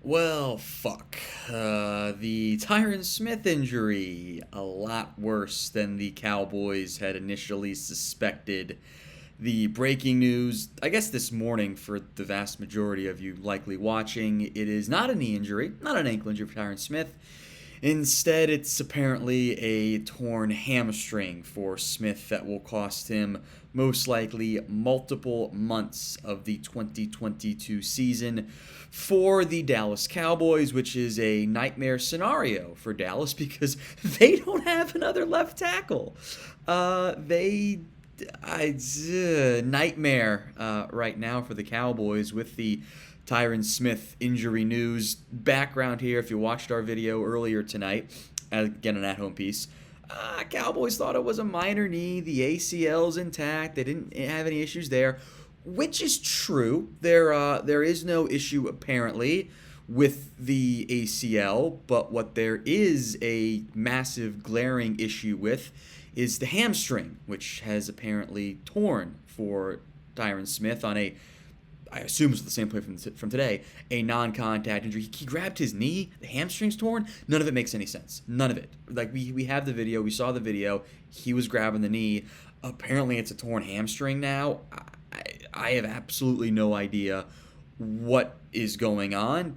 Well, fuck. The Tyron Smith injury, a lot worse than the Cowboys had initially suspected. The breaking news, I guess this morning for the vast majority of you likely watching, it is not a knee injury, not an ankle injury for Tyron Smith. Instead, it's apparently a torn hamstring for Smith that will cost him most likely multiple months of the 2022 season for the Dallas Cowboys, which is a nightmare scenario for Dallas because they don't have another left tackle. Nightmare right now for the Cowboys with the Tyron Smith injury news. Background here, if you watched our video earlier tonight, again an at-home piece, Cowboys thought it was a minor knee. The ACL's intact. They didn't have any issues there, which is true. There is no issue apparently with the ACL, but what there is a massive glaring issue with is the hamstring, which has apparently torn for Tyron Smith on I assume it's the same play from today, a non-contact injury. He grabbed his knee, the hamstring's torn. None of it makes any sense. None of it. Like, we have the video, we saw the video. He was grabbing the knee. Apparently it's a torn hamstring now. I have absolutely no idea what is going on.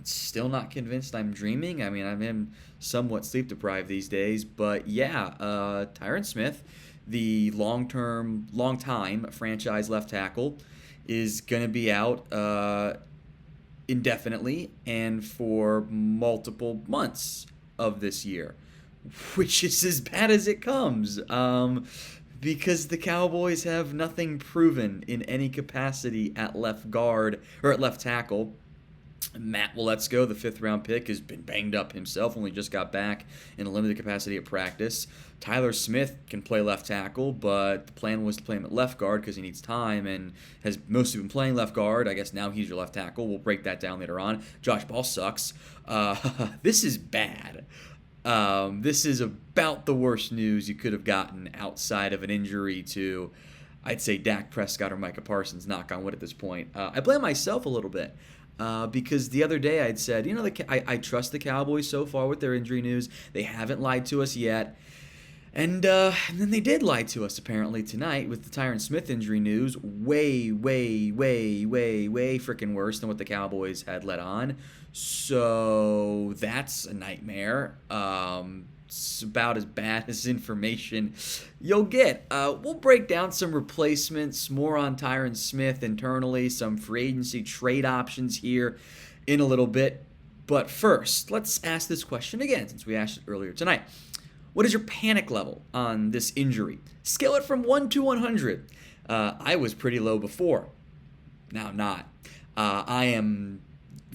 Still not convinced I'm dreaming. I mean, I'm somewhat sleep deprived these days. But yeah, Tyron Smith, the long-time franchise left tackle, is going to be out indefinitely and for multiple months of this year, which is as bad as it comes because the Cowboys have nothing proven in any capacity at left guard or at left tackle. Matt Waletzko, the fifth-round pick, has been banged up himself, only just got back in a limited capacity at practice. Tyler Smith can play left tackle, but the plan was to play him at left guard because he needs time and has mostly been playing left guard. I guess now he's your left tackle. We'll break that down later on. Josh Ball sucks. This is bad. This is about the worst news you could have gotten outside of an injury to, I'd say, Dak Prescott or Micah Parsons, knock on wood at this point. I blame myself a little bit. Because the other day I'd said, I trust the Cowboys so far with their injury news. They haven't lied to us yet. And then they did lie to us apparently tonight with the Tyron Smith injury news. Way freaking worse than what the Cowboys had let on. So that's a nightmare. It's about as bad as information you'll get. We'll break down some replacements, more on Tyron Smith internally, some free agency trade options here in a little bit. But first, let's ask this question again, since we asked it earlier tonight. What is your panic level on this injury? Scale it from 1 to 100. I was pretty low before. Now I'm not. I am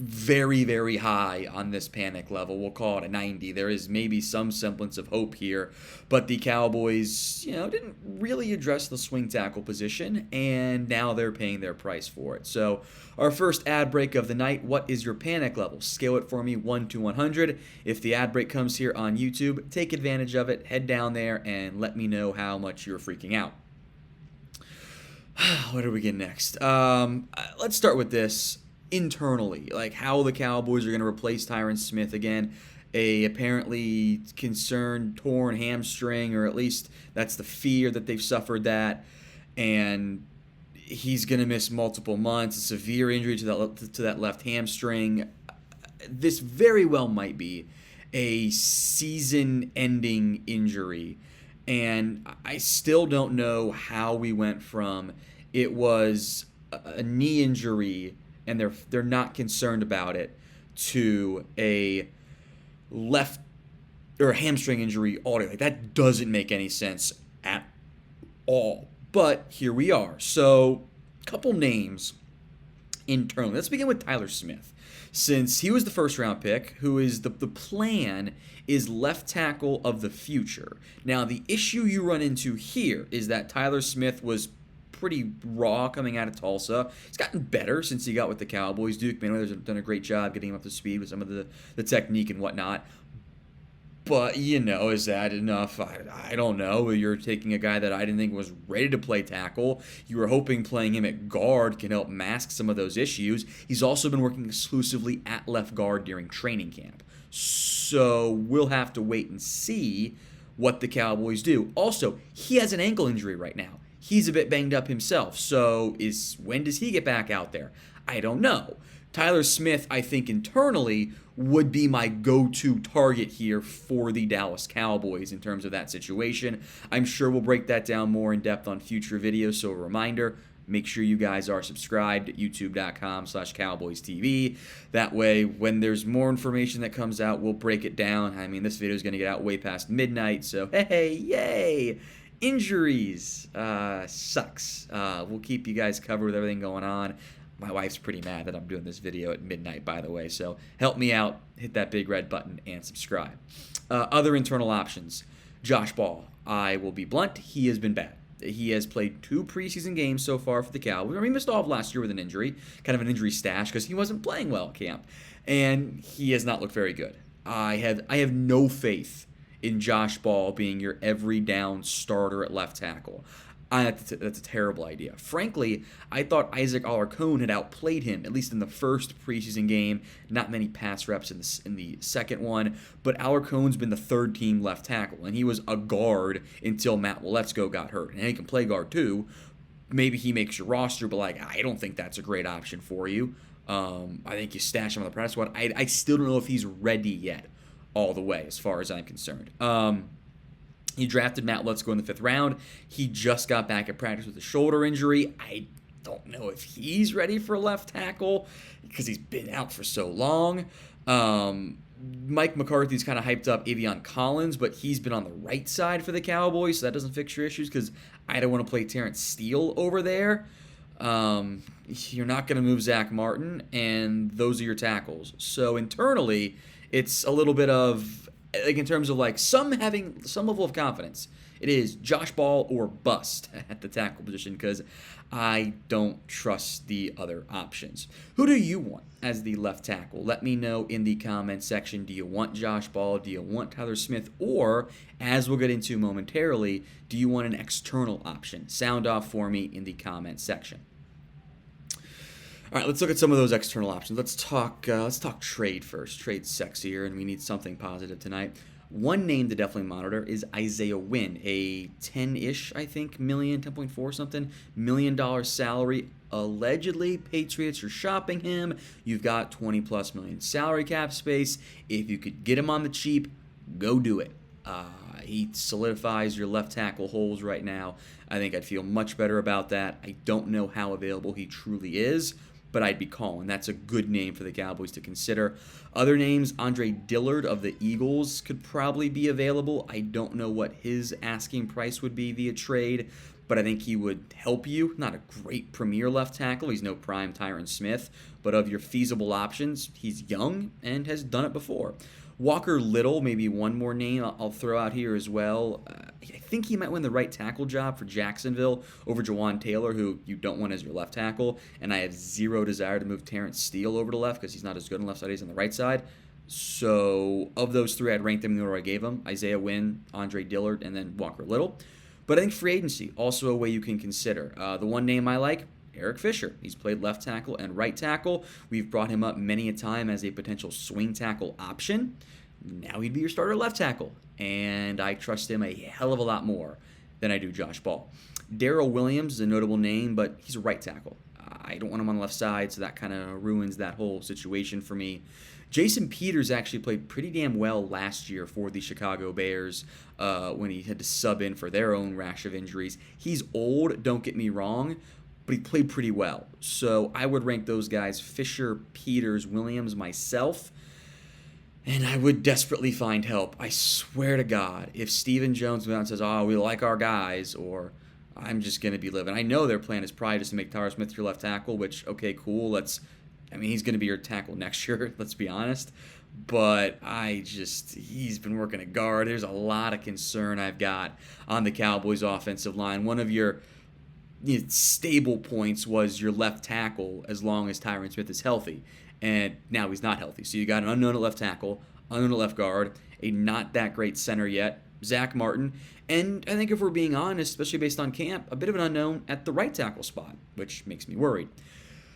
very high on this panic level. We'll call it a 90. There is maybe some semblance of hope here, but the Cowboys, didn't really address the swing tackle position, and now they're paying their price for it. So our first ad break of the night, what is your panic level? Scale it for me 1 to 100. If the ad break comes here on YouTube, take advantage of it, head down there, and let me know how much you're freaking out. Where do we get next? Let's start with this. Internally, like how the Cowboys are going to replace Tyron Smith again, a apparently concerned torn hamstring, or at least that's the fear that they've suffered that, and he's going to miss multiple months, a severe injury to that left hamstring. This very well might be a season-ending injury, and I still don't know how we went from it was a knee injury and they're not concerned about it, to a left or a hamstring injury altogether. Like, that doesn't make any sense at all. But here we are. So, a couple names internally. Let's begin with Tyler Smith, since he was the first-round pick, who is the plan is left tackle of the future. Now, the issue you run into here is that Tyler Smith was pretty raw coming out of Tulsa. He's gotten better since he got with the Cowboys. Duke Manoyer's done a great job getting him up to speed with some of the technique and whatnot. But, is that enough? I don't know. You're taking a guy that I didn't think was ready to play tackle. You were hoping playing him at guard can help mask some of those issues. He's also been working exclusively at left guard during training camp. So we'll have to wait and see what the Cowboys do. Also, he has an ankle injury right now. He's a bit banged up himself. So when does he get back out there? I don't know. Tyron Smith, I think internally, would be my go-to target here for the Dallas Cowboys in terms of that situation. I'm sure we'll break that down more in depth on future videos, so a reminder, make sure you guys are subscribed at youtube.com/CowboysTV. That way, when there's more information that comes out, we'll break it down. I mean, this video is going to get out way past midnight, so hey, yay! Injuries sucks. We'll keep you guys covered with everything going on. My wife's pretty mad that I'm doing this video at midnight, by the way, so help me out, hit that big red button, and subscribe. Other internal options. Josh Ball. I will be blunt, he has been bad. He has played 2 preseason games so far for the Cowboys. He missed all of last year with an injury, kind of an injury stash, because he wasn't playing well at camp, and he has not looked very good. I have no faith in Josh Ball being your every down starter at left tackle. That's a terrible idea. Frankly, I thought Isaac Alarcon had outplayed him, at least in the first preseason game. Not many pass reps in the second one, but Alarcon's been the third-team left tackle, and he was a guard until Matt Waletzko got hurt. And he can play guard too. Maybe he makes your roster, but I don't think that's a great option for you. I think you stash him on the practice squad. I still don't know if he's ready yet all the way, as far as I'm concerned. He drafted Matt Waletzko in the 5th round. He just got back at practice with a shoulder injury. I don't know if he's ready for left tackle because he's been out for so long. Mike McCarthy's kind of hyped up Aviante, but he's been on the right side for the Cowboys, so that doesn't fix your issues because I don't want to play Terrence Steele over there. You're not going to move Zach Martin, and those are your tackles. So internally, it's a little bit of, in terms of having some level of confidence, it is Josh Ball or bust at the tackle position because I don't trust the other options. Who do you want as the left tackle? Let me know in the comment section. Do you want Josh Ball? Do you want Tyron Smith? Or, as we'll get into momentarily, do you want an external option? Sound off for me in the comment section. All right, let's look at some of those external options. Let's talk trade first. Trade's sexier, and we need something positive tonight. One name to definitely monitor is Isaiah Wynn, a 10-ish, I think, million, 10.4 something, $1 million salary. Allegedly, Patriots are shopping him. You've got 20+ million salary cap space. If you could get him on the cheap, go do it. He solidifies your left tackle holes right now. I think I'd feel much better about that. I don't know how available he truly is, but I'd be calling. That's a good name for the Cowboys to consider. Other names, Andre Dillard of the Eagles could probably be available. I don't know what his asking price would be via trade, but I think he would help you. Not a great premier left tackle. He's no prime Tyron Smith, but of your feasible options, he's young and has done it before. Walker Little, maybe one more name I'll throw out here as well. I think he might win the right tackle job for Jacksonville over Jawan Taylor, who you don't want as your left tackle. And I have zero desire to move Terrence Steele over to left because he's not as good on the left side as on the right side. So of those 3, I'd rank them in the order I gave them. Isaiah Wynn, Andre Dillard, and then Walker Little. But I think free agency, also a way you can consider. The one name I like, Eric Fisher. He's played left tackle and right tackle. We've brought him up many a time as a potential swing tackle option. Now he'd be your starter left tackle, and I trust him a hell of a lot more than I do Josh Ball. Darrell Williams is a notable name, but he's a right tackle. I don't want him on the left side, so that kind of ruins that whole situation for me. Jason Peters actually played pretty damn well last year for the Chicago Bears when he had to sub in for their own rash of injuries. He's old, don't get me wrong, but he played pretty well. So I would rank those guys, Fisher, Peters, Williams, myself, and I would desperately find help. I swear to God, if Stephen Jones comes out and says, oh, we like our guys, or I'm just going to be living. I know their plan is probably just to make Tyron Smith your left tackle, which, okay, cool. He's going to be your tackle next year, let's be honest. But he's been working at guard. There's a lot of concern I've got on the Cowboys offensive line. One of your stable points was your left tackle as long as Tyron Smith is healthy. And now he's not healthy. So you got an unknown at left tackle, unknown at left guard, a not that great center yet, Zach Martin. And I think if we're being honest, especially based on camp, a bit of an unknown at the right tackle spot, which makes me worried.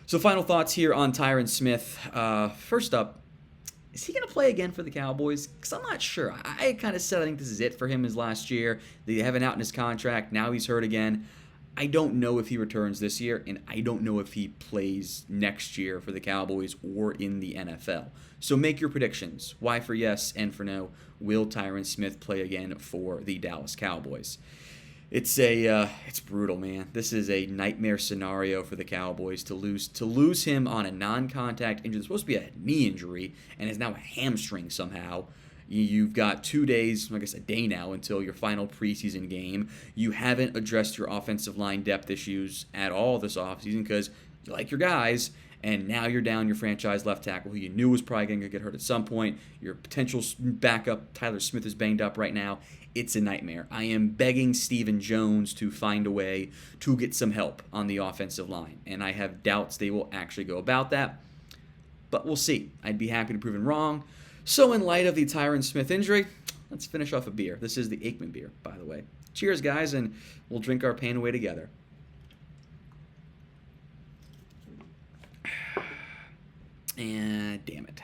So final thoughts here on Tyron Smith. First up, is he going to play again for the Cowboys? Because I'm not sure. I kind of said I think this is it for him his last year. They have an out in his contract. Now he's hurt again. I don't know if he returns this year, and I don't know if he plays next year for the Cowboys or in the NFL. So make your predictions. Why for yes and for no. Will Tyron Smith play again for the Dallas Cowboys? It's brutal, man. This is a nightmare scenario for the Cowboys to lose him on a non-contact injury. It's supposed to be a knee injury, and is now a hamstring somehow. You've got 2 days, I guess a day now, until your final preseason game. You haven't addressed your offensive line depth issues at all this offseason because you like your guys, and now you're down your franchise left tackle who you knew was probably going to get hurt at some point. Your potential backup, Tyler Smith, is banged up right now. It's a nightmare. I am begging Stephen Jones to find a way to get some help on the offensive line, and I have doubts they will actually go about that, but we'll see. I'd be happy to prove him wrong. So in light of the Tyron Smith injury, let's finish off a beer. This is the Aikman beer, by the way. Cheers, guys, and we'll drink our pain away together. And damn it.